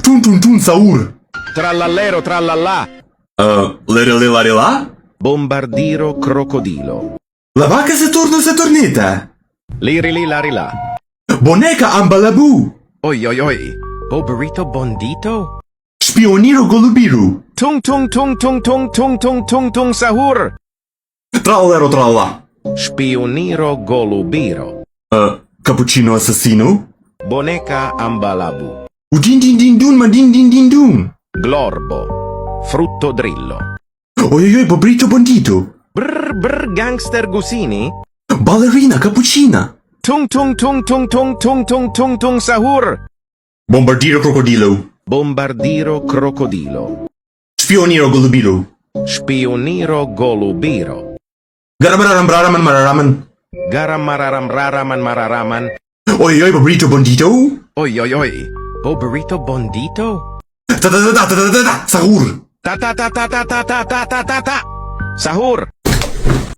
Tun tun tun sahur. Trallallero trallallà. Lirilarila? Bombardiro crocodilo. La vaca se tornita. Lirili larilà. Boneca ambalabu. Oi oi oi. Boberito bondito. Spioniro golubiru. Tung tung tung tung tung tung tung tung tung sahur. Trallero tralla. Spioniro golubiro. Cappuccino assassino? Boneca ambalabu. Udin din din dun ma din din din dun. Glorbo. Frutto drillo. Oi, Bobrito Bondito. Brr brr gangster gusini. Ballerina cappuccina. Tung tung tung tung tung tung tung tung tung sahur. Bombardiro crocodilo. Bombardiro crocodilo. Spioniro golubiru. Spioniro golubiro. Garamararam braraman mararaman. Garam mararam raraman mararaman. Oi, Bobrito Bondito. Oi oi oi. Boberito bondito. Ta ta ta ta ta ta ta. Sahur. Ta ta ta ta ta ta ta ta ta ta ta. Sahur.